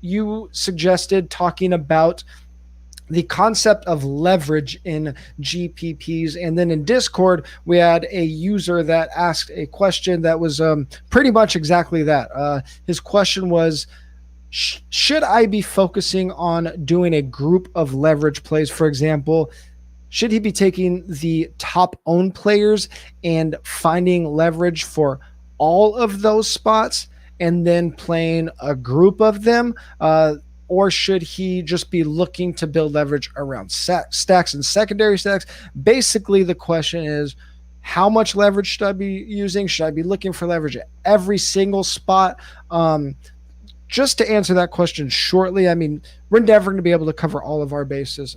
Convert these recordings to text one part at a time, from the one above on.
you suggested talking about the concept of leverage in GPPs. And then in Discord, we had a user that asked a question that was pretty much exactly that. His question was, should I be focusing on doing a group of leverage plays? For example, should he be taking the top owned players and finding leverage for all of those spots and then playing a group of them? Or should he just be looking to build leverage around stacks and secondary stacks? Basically, the question is, how much leverage should I be using? Should I be looking for leverage at every single spot? Just to answer that question shortly, I mean, we're endeavoring to be able to cover all of our bases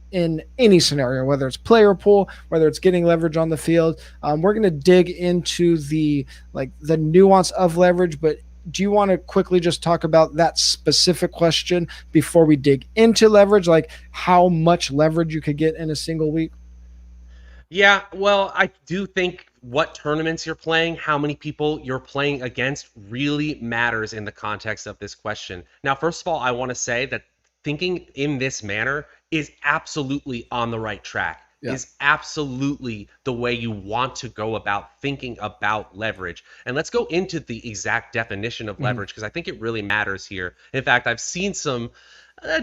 in any scenario, whether it's player pool, whether it's getting leverage on the field. We're going to dig into the nuance of leverage, but do you want to quickly just talk about that specific question before we dig into leverage, like how much leverage you could get in a single week? Yeah, well, I do think what tournaments you're playing, how many people you're playing against really matters in the context of this question. Now, first of all, I want to say that thinking in this manner is absolutely on the right track. Is absolutely the way you want to go about thinking about leverage. And let's go into the exact definition of leverage, because I think it really matters here. In fact, I've seen some,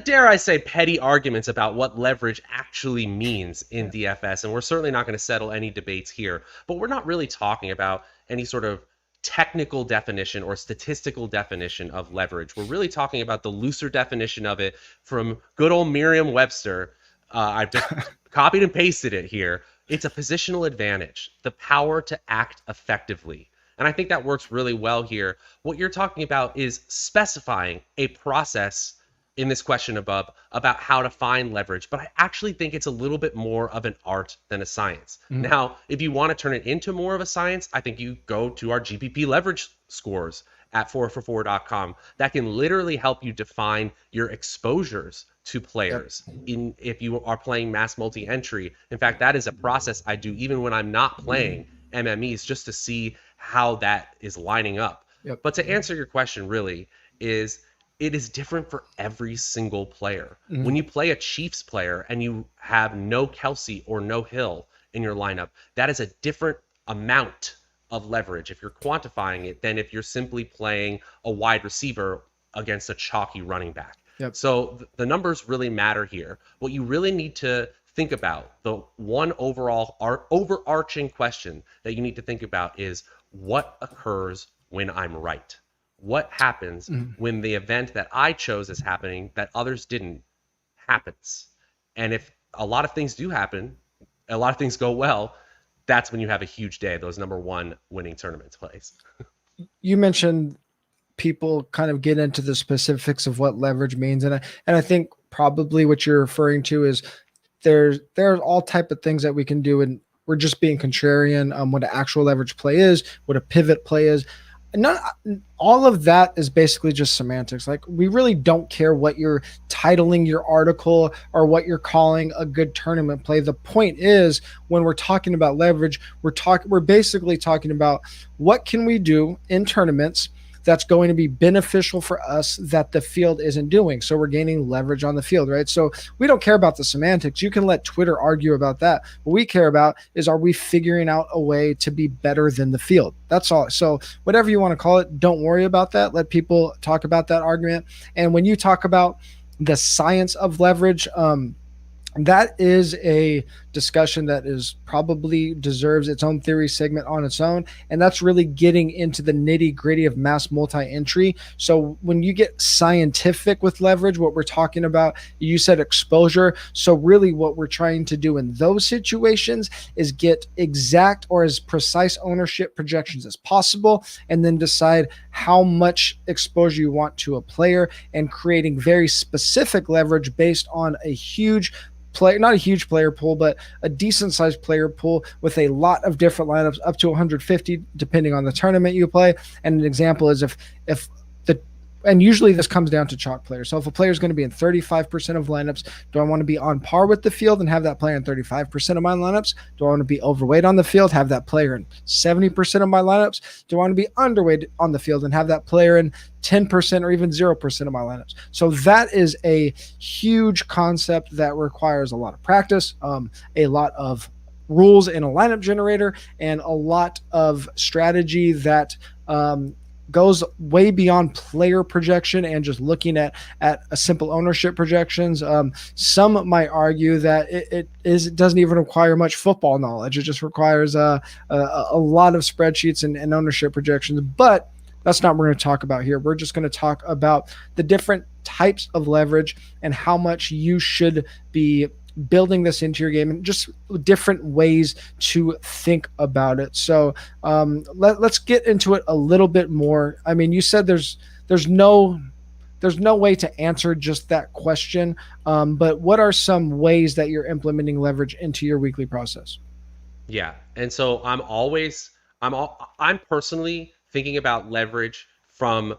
dare I say, petty arguments about what leverage actually means in DFS, and we're certainly not going to settle any debates here. But we're not really talking about any sort of technical definition or statistical definition of leverage. We're really talking about the looser definition of it from good old Merriam-Webster. I've just copied and pasted it here. It's a positional advantage, the power to act effectively. And I think that works really well here. What you're talking about is specifying a process in this question above about how to find leverage, but I actually think it's a little bit more of an art than a science. Now, if you want to turn it into more of a science, I think you go to our GPP leverage scores at 4for4.com. That can literally help you define your exposures to players if you are playing mass multi-entry. In fact, that is a process I do even when I'm not playing MMEs, just to see how that is lining up. But to answer your question, really, it is different for every single player. When you play a Chiefs player and you have no Kelsey or no Hill in your lineup, that is a different amount of leverage if you're quantifying it than if you're simply playing a wide receiver against a chalky running back. So the numbers really matter here. What you really need to think about, the one overall overarching question that you need to think about is, what occurs when I'm right? What happens when the event that I chose is happening that others didn't happens? And if a lot of things do happen, a lot of things go well, that's when you have a huge day, those number one winning tournaments plays. You mentioned people kind of get into the specifics of what leverage means. And I think probably what you're referring to is there's all type of things that we can do. And we're just being contrarian on what an actual leverage play is, what a pivot play is. Not all of that is basically just semantics. Like, we really don't care what you're titling your article or what you're calling a good tournament play. The point is, when we're talking about leverage, we're basically talking about what can we do in tournaments that's going to be beneficial for us that the field isn't doing. So we're gaining leverage on the field, right? So we don't care about the semantics. You can let Twitter argue about that. What we care about is, are we figuring out a way to be better than the field? That's all. So whatever you want to call it, don't worry about that. Let people talk about that argument. And when you talk about the science of leverage, that is a discussion that is probably deserves its own theory segment on its own. And that's really getting into the nitty gritty of mass multi-entry. So when you get scientific with leverage, what we're talking about, you said exposure. So really what we're trying to do in those situations is get exact or as precise ownership projections as possible, and then decide how much exposure you want to a player, and creating very specific leverage based on a huge not a huge player pool, but a decent sized player pool with a lot of different lineups, up to 150 depending on the tournament you play. And an example is if the and usually this comes down to chalk players. So if a player is going to be in 35% of lineups, do I want to be on par with the field and have that player in 35% of my lineups? Do I want to be overweight on the field, have that player in 70% of my lineups? Do I want to be underweight on the field and have that player in 10% or even 0% of my lineups? So that is a huge concept that requires a lot of practice, a lot of rules in a lineup generator, and a lot of strategy that goes way beyond player projection and just looking at a simple ownership projections. Some might argue that it doesn't even require much football knowledge. It just requires a lot of spreadsheets and ownership projections. But that's not what we're going to talk about here. We're just going to talk about the different types of leverage and how much you should be building this into your game and just different ways to think about it. So let's get into it a little bit more. I mean, you said there's no way to answer just that question, but what are some ways that you're implementing leverage into your weekly process? Yeah, and so I'm personally thinking about leverage from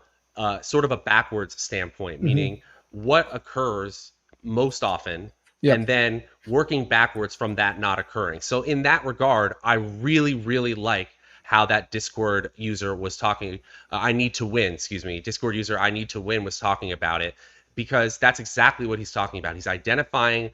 sort of a backwards standpoint, meaning what occurs most often, and then working backwards from that not occurring. So in that regard, I really, really like how that Discord user was talking. Discord user I need to win was talking about it, because that's exactly what he's talking about. He's identifying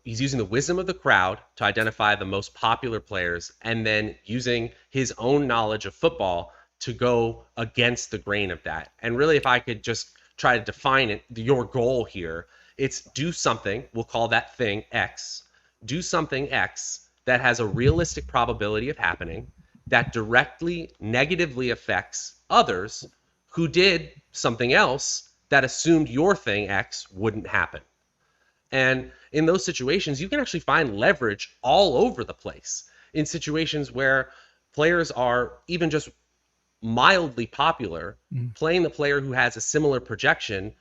he's using the wisdom of the crowd to identify the most popular players, and then using his own knowledge of football to go against the grain of that. And really, if I could just try to define it, your goal here, it's do something, we'll call that thing X, do something X that has a realistic probability of happening, that directly negatively affects others who did something else that assumed your thing X wouldn't happen. And in those situations, you can actually find leverage all over the place. In situations where players are even just mildly popular, playing the player who has a similar projection,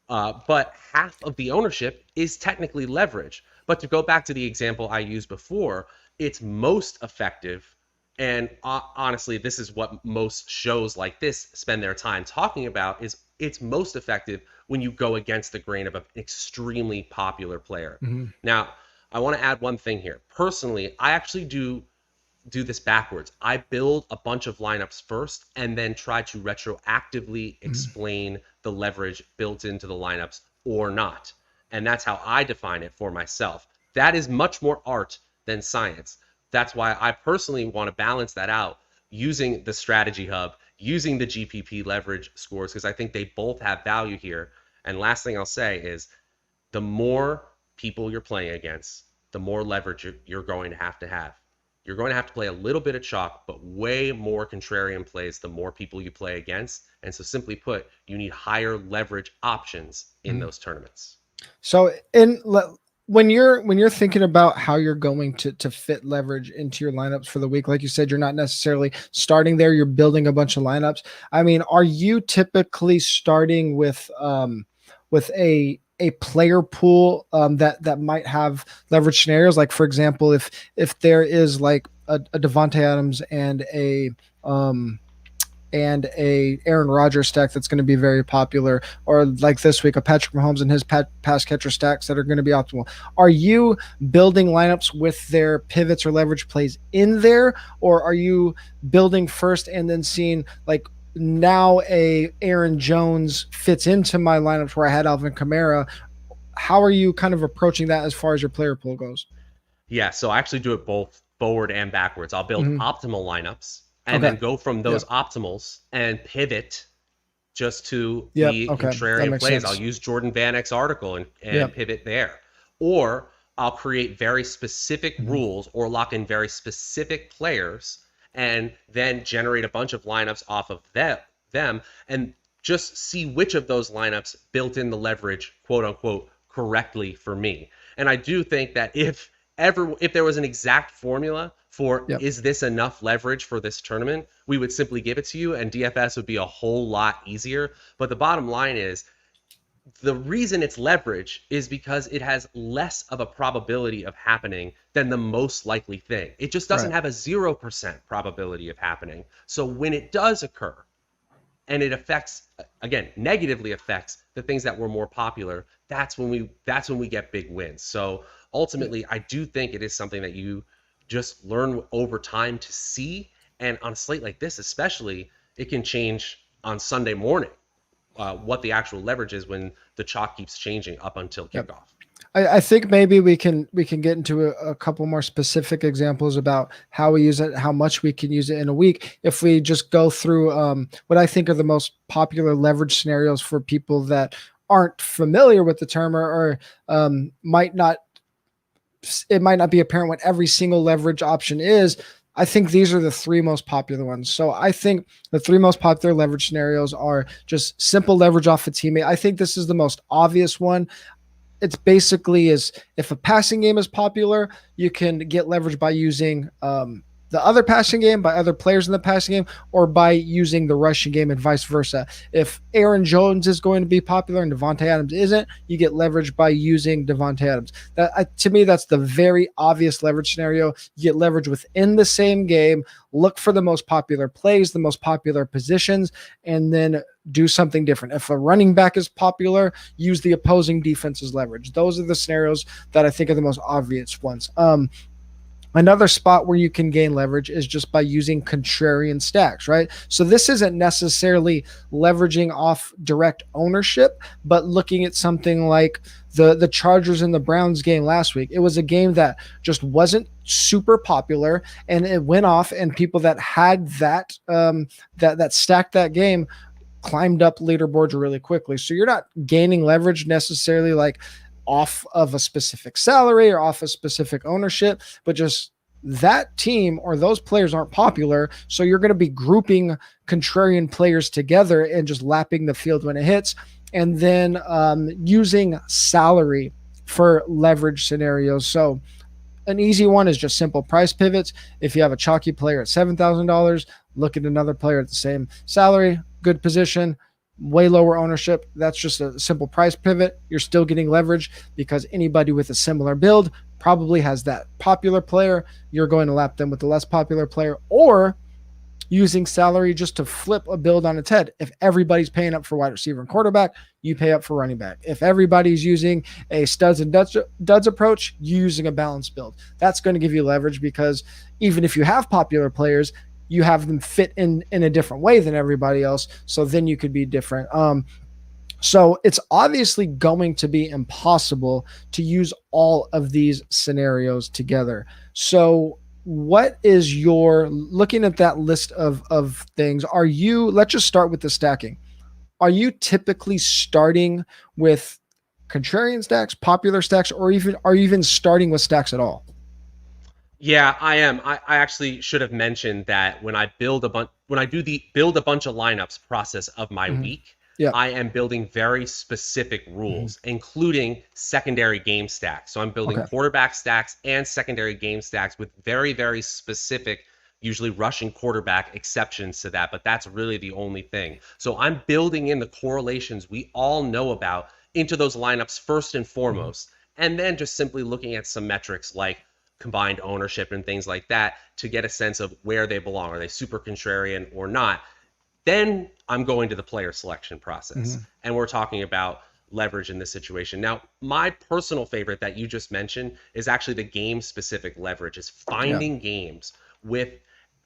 but half of the ownership is technically leverage. But to go back to the example I used before, it's most effective. And honestly, this is what most shows like this spend their time talking about, is it's most effective when you go against the grain of an extremely popular player. Now, I want to add one thing here. Personally, I actually do this backwards. I build a bunch of lineups first and then try to retroactively explain the leverage built into the lineups or not. And that's how I define it for myself. That is much more art than science. That's why I personally want to balance that out using the strategy hub, using the GPP leverage scores, because I think they both have value here. And last thing I'll say is, the more people you're playing against, the more leverage you're going to have. You're going to have to play a little bit of chalk, but way more contrarian plays the more people you play against. And so simply put, you need higher leverage options in those tournaments. So when you're thinking about how you're going to fit leverage into your lineups for the week, like you said, you're not necessarily starting there, you're building a bunch of lineups. I mean, are you typically starting with a player pool that might have leverage scenarios? Like, for example, if there is like a Devontae Adams and a Aaron Rodgers stack that's going to be very popular, or like this week, a Patrick Mahomes and his pass catcher stacks that are going to be optimal. Are you building lineups with their pivots or leverage plays in there, or are you building first and then seeing like, now a Aaron Jones fits into my lineups where I had Alvin Kamara? How are you kind of approaching that as far as your player pool goes? Yeah, so I actually do it both forward and backwards. I'll build optimal lineups and then go from those optimals and pivot just to the contrarian plays. Sense. I'll use Jordan Vanek's article and pivot there. Or I'll create very specific rules or lock in very specific players and then generate a bunch of lineups off of them and just see which of those lineups built in the leverage, quote unquote, correctly for me. And I do think that if there was an exact formula for is this enough leverage for this tournament, we would simply give it to you and DFS would be a whole lot easier. But the bottom line is, the reason it's leverage is because it has less of a probability of happening than the most likely thing. It just doesn't have a 0% probability of happening. So when it does occur, and it affects, again, negatively affects the things that were more popular, that's when we get big wins. So ultimately, I do think it is something that you just learn over time to see. And on a slate like this, especially, it can change on Sunday morning what the actual leverage is when the chalk keeps changing up until kickoff. I think maybe we can get into a couple more specific examples about how we use it, how much we can use it in a week. If we just go through what I think are the most popular leverage scenarios for people that aren't familiar with the term or might not be apparent what every single leverage option is. I think these are the three most popular ones. So I think the three most popular leverage scenarios are just simple leverage off a teammate. I think this is the most obvious one. It's basically is if a passing game is popular, you can get leverage by using the other passing game, by other players in the passing game, or by using the rushing game and vice versa. If Aaron Jones is going to be popular and Devontae Adams isn't, you get leverage by using Devontae Adams. To me, that's the very obvious leverage scenario. You get leverage within the same game, look for the most popular plays, the most popular positions, and then do something different. If a running back is popular, use the opposing defense's leverage. Those are the scenarios that I think are the most obvious ones. Another spot where you can gain leverage is just by using contrarian stacks, right? So this isn't necessarily leveraging off direct ownership, but looking at something like the Chargers and the Browns game last week. It was a game that just wasn't super popular, and it went off, and people that had that that stacked that game climbed up leaderboards really quickly. So you're not gaining leverage necessarily like off of a specific salary or off a specific ownership, but just that team or those players aren't popular. So you're going to be grouping contrarian players together and just lapping the field when it hits. And then using salary for leverage scenarios. So an easy one is just simple price pivots. If you have a chalky player at $7,000, look at another player at the same salary, good position, way lower ownership. That's just a simple price pivot. You're still getting leverage because anybody with a similar build probably has that popular player. You're going to lap them with the less popular player, or using salary just to flip a build on its head. If everybody's paying up for wide receiver and quarterback, you pay up for running back. If everybody's using a studs and duds approach, you using a balanced build. That's going to give you leverage because even if you have popular players, you have them fit in a different way than everybody else. So then you could be different. So it's obviously going to be impossible to use all of these scenarios together. So what is your, looking at that list of things, let's just start with the stacking. Are you typically starting with contrarian stacks, popular stacks, or are you even starting with stacks at all? Yeah, I am. I actually should have mentioned that when I do the build a bunch of lineups process of my week, I am building very specific rules, including secondary game stacks. So I'm building quarterback stacks and secondary game stacks with very, very specific, usually rushing quarterback exceptions to that, but that's really the only thing. So I'm building in the correlations we all know about into those lineups first and foremost, and then just simply looking at some metrics like combined ownership and things like that to get a sense of where they belong. Are they super contrarian or not? Then I'm going to the player selection process, and we're talking about leverage in this situation. Now, my personal favorite that you just mentioned is actually the game-specific leverage, is finding games with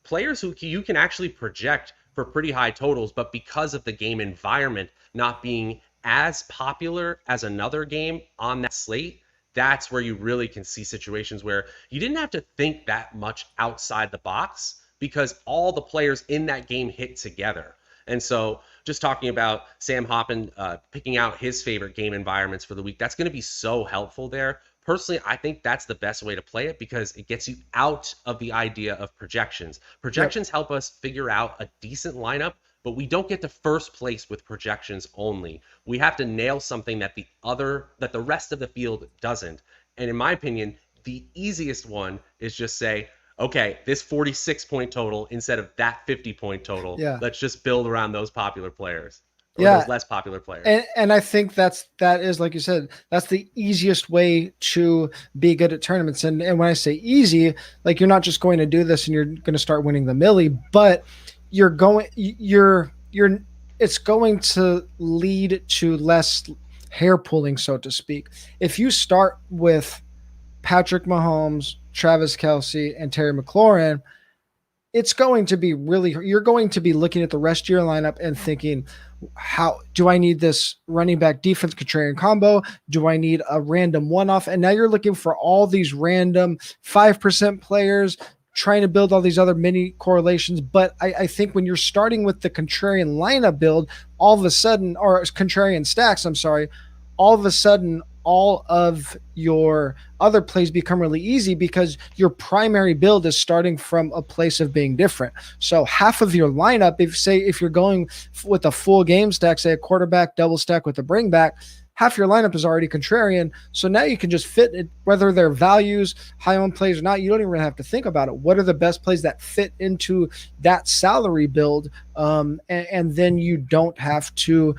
players who you can actually project for pretty high totals, but because of the game environment not being as popular as another game on that slate, that's where you really can see situations where you didn't have to think that much outside the box because all the players in that game hit together. And so just talking about Sam Hoppen picking out his favorite game environments for the week, that's going to be so helpful there. Personally, I think that's the best way to play it because it gets you out of the idea of projections. Projections help us figure out a decent lineup, but we don't get to first place with projections only. We have to nail something that the rest of the field doesn't. And in my opinion, the easiest one is just say, okay, this 46-point total instead of that 50-point total. Let's just build around those popular players. Or those less popular players. And I think that is, like you said, that's the easiest way to be good at tournaments. And when I say easy, like you're not just going to do this and you're going to start winning the millie, but you're it's going to lead to less hair pulling, so to speak. If you start with Patrick Mahomes, Travis Kelsey, and Terry McLaurin, it's going to be really, you're going to be looking at the rest of your lineup and thinking, how do I need this running back defense contrarian combo? Do I need a random one off? And now you're looking for all these random 5% players, trying to build all these other mini correlations. But I think when you're starting with the contrarian lineup build, all of a sudden, or contrarian stacks, I'm sorry, all of a sudden, all of your other plays become really easy because your primary build is starting from a place of being different. So half of your lineup, if you're going with a full game stack, say a quarterback double stack with a bring back, half your lineup is already contrarian. So now you can just fit it, whether they're values, high owned plays or not. You don't even have to think about it. What are the best plays that fit into that salary build? And then you don't have to,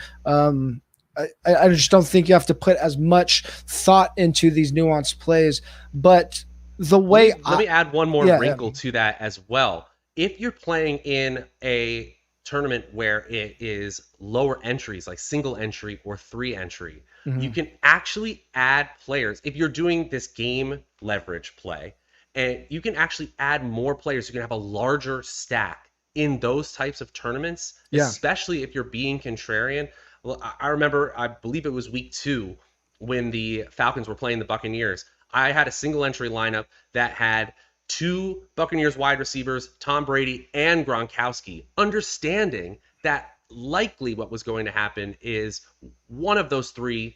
I just don't think you have to put as much thought into these nuanced plays. But the way let me add one more wrinkle to that as well. If you're playing in a tournament where it is lower entries, like single entry or 3 entry, you can actually add players. If you're doing this game leverage play, and you can actually add more players, you can have a larger stack in those types of tournaments, especially if you're being contrarian. Well, I remember, I believe it was week 2 when the Falcons were playing the Buccaneers. I had a single entry lineup that had 2 Buccaneers wide receivers, Tom Brady and Gronkowski, understanding that likely what was going to happen is one of those 3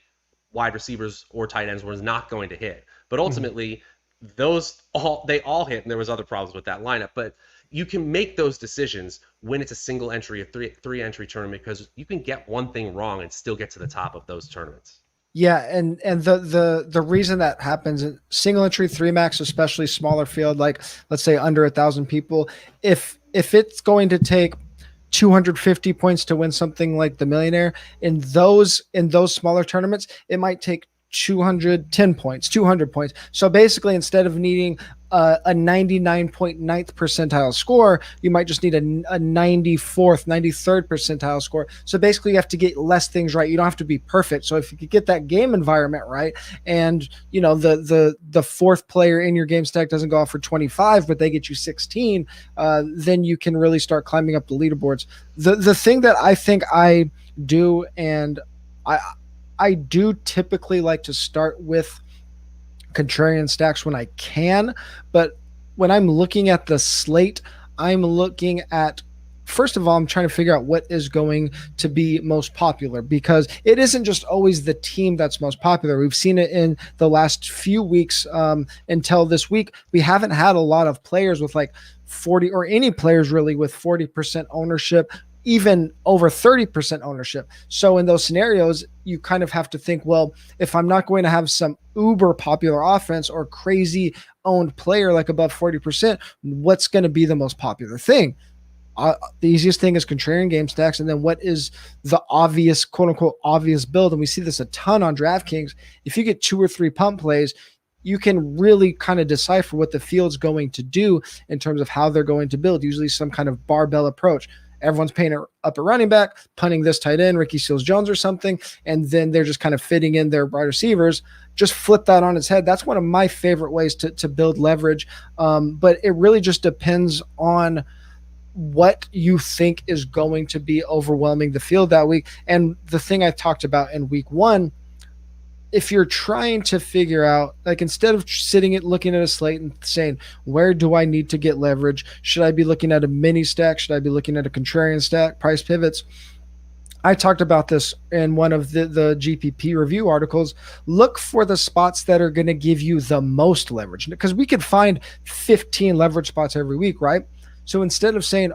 wide receivers or tight ends was not going to hit. But ultimately, they all hit, and there was other problems with that lineup. But you can make those decisions when it's a single entry, a three entry tournament, because you can get one thing wrong and still get to the top of those tournaments. Yeah, and the reason that happens in single entry 3 max, especially smaller field, like let's say under 1,000 people, if it's going to take 250 points to win something like the Millionaire, in those smaller tournaments, it might take 210 points, 200 points. So basically, instead of needing a 99.9th percentile score, you might just need a 94th, 93rd percentile score. So basically, you have to get less things right. You don't have to be perfect. So if you could get that game environment right, and you know the 4th player in your game stack doesn't go off for 25, but they get you 16, then you can really start climbing up the leaderboards. The thing that I think I do, and I do typically like to start with contrarian stacks when I can, but when I'm looking at the slate, I'm looking at, first of all, I'm trying to figure out what is going to be most popular, because it isn't just always the team that's most popular. We've seen it in the last few weeks until this week. We haven't had a lot of players with like 40, or any players really with 40% ownership, even over 30% ownership. So in those scenarios, you kind of have to think, well, if I'm not going to have some uber popular offense or crazy owned player like above 40%, what's going to be the most popular thing? The easiest thing is contrarian game stacks. And then what is the obvious, quote unquote, obvious build? And we see this a ton on DraftKings. If you get 2 or 3 pump plays, you can really kind of decipher what the field's going to do in terms of how they're going to build, usually some kind of barbell approach. Everyone's paying up a running back, punting this tight end, Ricky Seals-Jones or something, and then they're just kind of fitting in their wide receivers. Just flip that on its head. That's one of my favorite ways to build leverage. But it really just depends on what you think is going to be overwhelming the field that week. And the thing I talked about in week 1, if you're trying to figure out, like, instead of looking at a slate and saying, where do I need to get leverage? Should I be looking at a mini stack? Should I be looking at a contrarian stack, price pivots? I talked about this in one of the GPP review articles. Look for the spots that are going to give you the most leverage, because we could find 15 leverage spots every week, right? So instead of saying,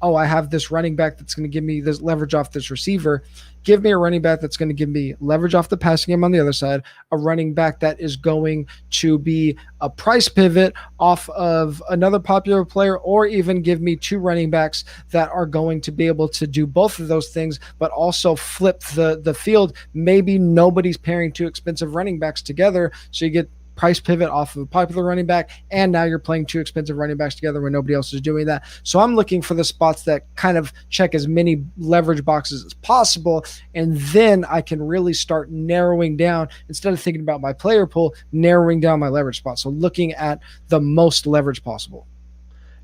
oh, I have this running back that's going to give me this leverage off this receiver, give me a running back that's going to give me leverage off the passing game on the other side, a running back that is going to be a price pivot off of another popular player, or even give me 2 running backs that are going to be able to do both of those things, but also flip the field. Maybe nobody's pairing 2 expensive running backs together, so you get price pivot off of a popular running back, and now you're playing two expensive running backs together when nobody else is doing that. So I'm looking for the spots that kind of check as many leverage boxes as possible, and then I can really start narrowing down, instead of thinking about my player pool, narrowing down my leverage spots. So looking at the most leverage possible.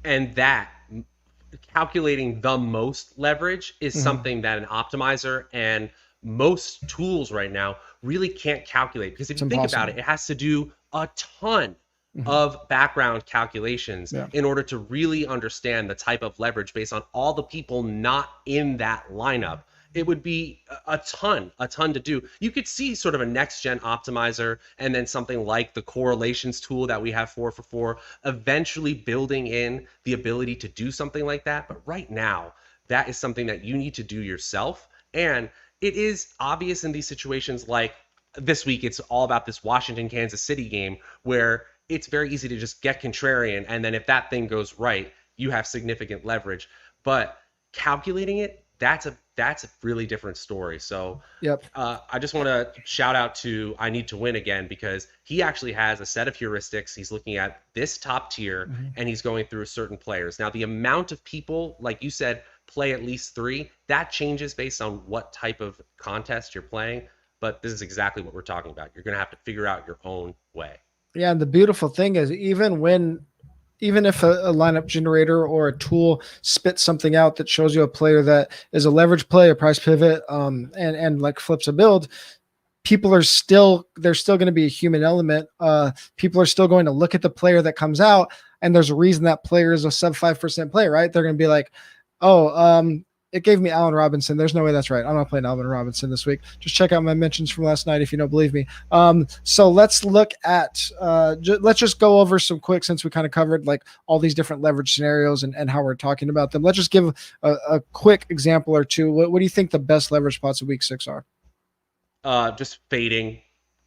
And that calculating the most leverage is something that an optimizer and most tools right now really can't calculate, because if you think about it, it has to do a ton of background calculations in order to really understand the type of leverage based on all the people not in that lineup. It would be a ton to do. You could see sort of a next gen optimizer and then something like the correlations tool that we have 4for4 eventually building in the ability to do something like that. But right now, that is something that you need to do yourself. And it is obvious in these situations, like this week, it's all about this Washington-Kansas City game where it's very easy to just get contrarian. And then if that thing goes right, you have significant leverage. But calculating it, that's a really different story. So I just want to shout out to I Need to Win again, because he actually has a set of heuristics. He's looking at this top tier and he's going through certain players. Now, the amount of people, like you said, play at least 3, that changes based on what type of contest you're playing. But this is exactly what we're talking about. You're going to have to figure out your own way. Yeah. And the beautiful thing is, even if a lineup generator or a tool spits something out that shows you a player that is a leverage play, a price pivot, and like flips a build, there's still going to be a human element. People are still going to look at the player that comes out, and there's a reason that player is a sub 5% player, right? They're going to be like, it gave me Allen Robinson. There's no way that's right. I'm not playing Allen Robinson this week. Just check out my mentions from last night if you don't believe me. So let's look at let's just go over some quick, since we kind of covered like all these different leverage scenarios and how we're talking about them. Let's just give a quick example or two. What do you think the best leverage spots of week 6 are? Just fading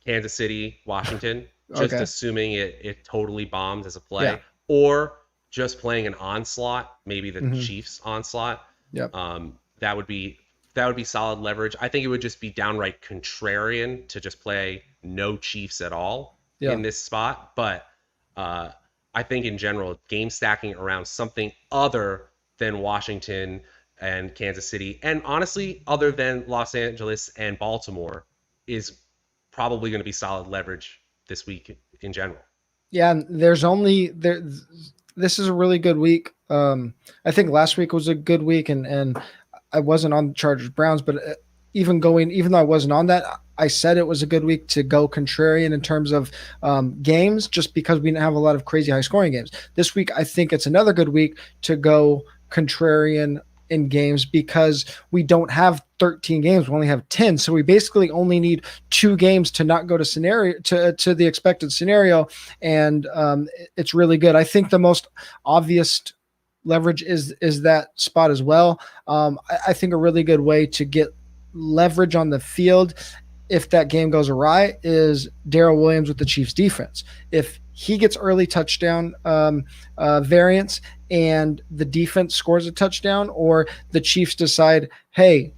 Kansas City, Washington, just assuming it totally bombs as a play, or just playing an onslaught, maybe the Chiefs onslaught. That would be solid leverage. I think it would just be downright contrarian to just play no Chiefs at all in this spot. But I think in general, game stacking around something other than Washington and Kansas City, and honestly, other than Los Angeles and Baltimore, is probably going to be solid leverage this week in general. Yeah, this is a really good week. I think last week was a good week, and I wasn't on the Chargers Browns, but even though I wasn't on that, I said it was a good week to go contrarian in terms of games, just because we didn't have a lot of crazy high scoring games. This week, I think it's another good week to go contrarian in games, because we don't have 13 games. We only have 10. So we basically only need 2 games to not go to the expected scenario. And it's really good. I think the most obvious leverage is that spot as well. I think a really good way to get leverage on the field if that game goes awry is Darrell Williams with the Chiefs defense. If he gets early touchdown variance and the defense scores a touchdown, or the Chiefs decide, hey,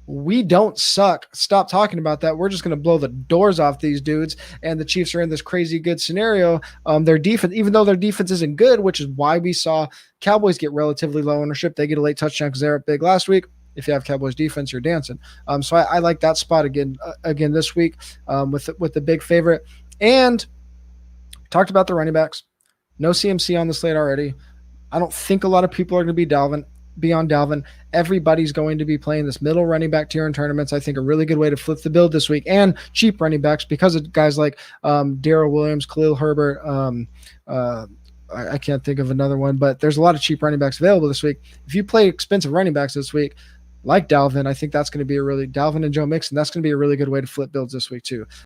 we don't suck, stop talking about that, we're just going to blow the doors off these dudes, and the Chiefs are in this crazy good scenario, their defense, even though their defense isn't good, which is why we saw Cowboys get relatively low ownership, they get a late touchdown because they're up big last week. If you have Cowboys defense, you're dancing. So I like that spot again this week with the big favorite. And talked about the running backs. No CMC on the slate already. I don't think a lot of people are going to be on Dalvin. Everybody's going to be playing this middle running back tier in tournaments. I think a really good way to flip the build this week, and cheap running backs because of guys like Darrell Williams, Khalil Herbert. I can't think of another one, but there's a lot of cheap running backs available this week. If you play expensive running backs this week, like Dalvin, I think that's going to be Dalvin and Joe Mixon, that's going to be a really good way to flip builds this week too.